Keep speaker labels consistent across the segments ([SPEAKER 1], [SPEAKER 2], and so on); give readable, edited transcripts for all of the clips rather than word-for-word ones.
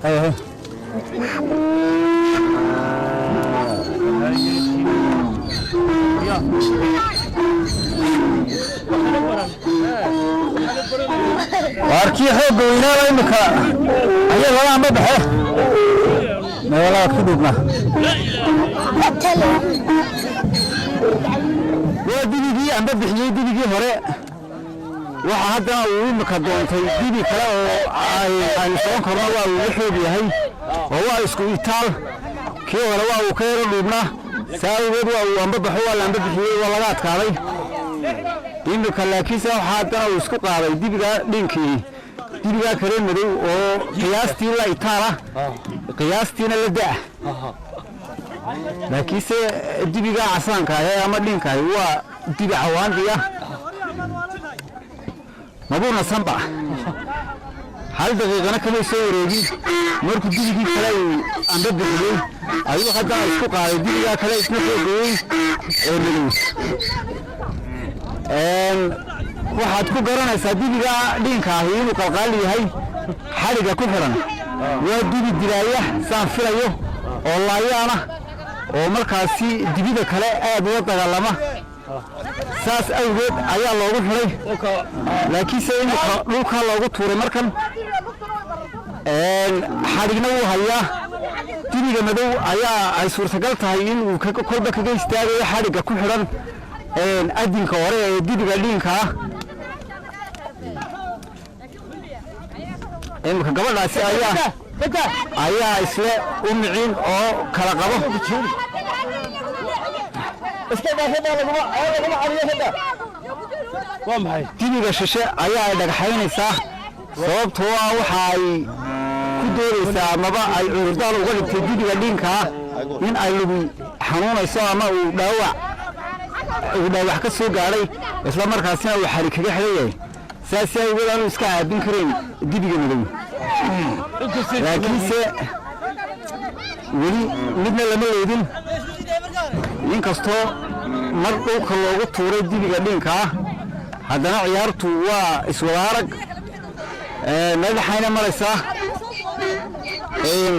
[SPEAKER 1] ايوه واركي حب وينال إنك أيه والله ما بحه ما والله كذبنا ودي عم بحيي دي هراء وهذا وينك دون تيجي كلا عن سون كروا ويحب يهي هو إسكويتال كي وروا وكير لبنا ساوي وروا وعم بحه ولا عم بحيي ولا لا تكالي إنه كلاكيس أو حتى أو إسكوك على ديبجا لينكي ديبجا كريم مدو أو قياس تيلا إثارة قياس تينا لدع لكيس ديبجا عسان كاي أما لينكا هو ديبجا عوان ديا ما بونا سامبا هل دقيقة أنا كم يسوي رجيم مركو ديبجا كلاي عند الدخول أيوة حتى إسكوك على ديبجا كلاي إسمه كوي مدو waxaad ku garanaysaa dibiga dhinka ah inuu qalqaal yahay xariga ku xiran waa dibi dilaaya saan filayo oo laayana oo markaasi dibida kale aad uga dagaalama saas awgeed ayaa loogu xiray laakiin se inuu dhulka loogu tuuray markan xarigna uu hayaa dibiga madow ayaa ay suurtagal tahay inuu kolba kaga istaagayo xariga ku xiran adinka hore ee dibiga dhinka ah imka gabadhaasi ayaa isla u micin oo kala qabo dibiga shishe ayaa ay dhagaxaynaysaa sababtoo ah waxa ay ku doonaysaa amaba ay cudurdaal uga dhigtay dibiga dhinka ah in ay lugu xanuunayso ama uu dhaawac ka soo gaadhay isla markaasina uu xari kaga xiran yahay saas awgeed aanu iska caabin karayn dibiga madow laakiinse weli midna lama leedin inkastoo mar dhulka loogu tuuray dibiga dhinka ah haddana ciyaartu waa iswada arag madaxayna maraysaa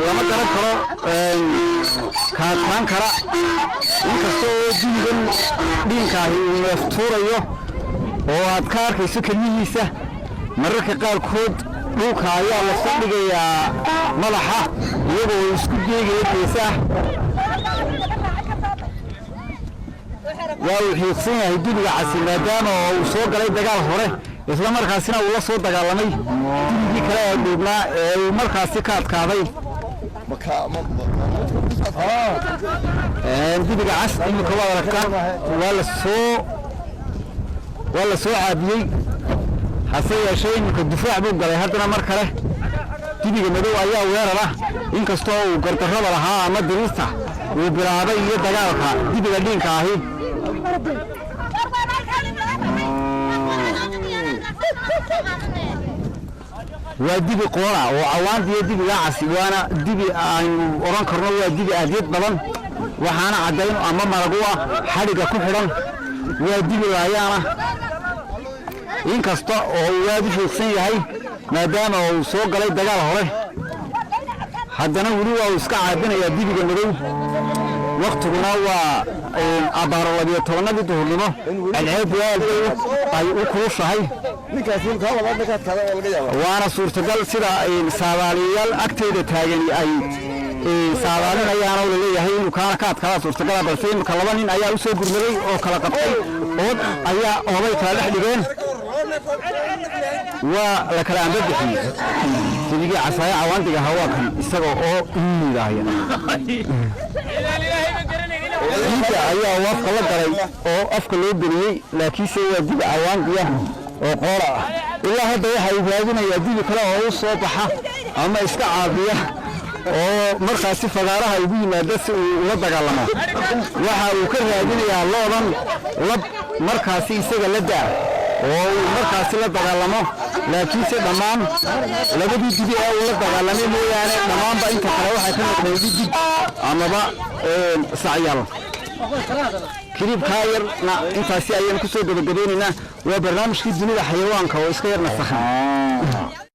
[SPEAKER 1] lama garan karo kaataan kara inkastoo dibigan dhinkaahi uu neeftuurayo oo aad ka arkayso kelmihiisa mararka qaarkood dhulka ayaa la soo dhigayaa madaxa iyagoo isku deegaya geesaha waa uu xiiqsan yahay dibiga casi maadaama uu soo galay dagaal hore isla markaasina uu la soo dagaalamay dibigii kale ee dhuubnaa ee uu markaasi ka adkaaday dibiga cas imika waa aragtaan waa la soo caabiyey hase yeeshee imika difaac buu galay haddana mar kale dibiga madow ayaa weerara inkastoo uu gardarrada lahaa ama diriista uu bilaabay iyo dagaalka dibiga dhinka ahi waa dibi qoora oo cawaandiyo dibiga casi waana dibi aynu oran karno waa dibi aadiyad badan waxaana caddayn ama maragu ah xadhiga ku xidhan waa dibi laayaana inkasta oo uu aad u xiiqsan yahay maadaama uu soo galay dagaal hore haddana weli waa uu iska caabinayaa dibiga madow waktiguna waa abaaro 12 duhurnimo alceeb ay u kulushahay waana suurtagal sida saabaaliyaal agteeda taagan ay saabaalinayaan oo leeyahay inuu kaana ka adkaada suurtagal balse imka laba nin ayaa u soo gurmaday oo kala qabtay oo ayaa oobay kala dhex dhigeen waa la kala ambixiyay dibiga casaaya cawaandiga hawaa kan isagoo oo iidaaya dibiga ayaa wafka la galay oo afka loo geliyay laakiinse waa dibi cawaandiga oo qoora ilaa hadda waxa uu raadinayaa dibi kale oo u soo baxa ama iska caabiya oo markaasi fagaaraha ugu yimaada si uu ula dagaalamo waxa uu ka raadinayaa loodan lab markaasi isaga la daa oo uu markaasi la dagaalamo laakiinse dhammaan labadii dibi ee uu la dagaalamay mooyaane dhammaanba inta kale waxay ka noqdeen dib amaba sacyaal kiribkaa yarna intaasi ayaan ku soo gabagabaynaynaa waa barnaamijkii dunida xayawaanka oo iska yar nasakhan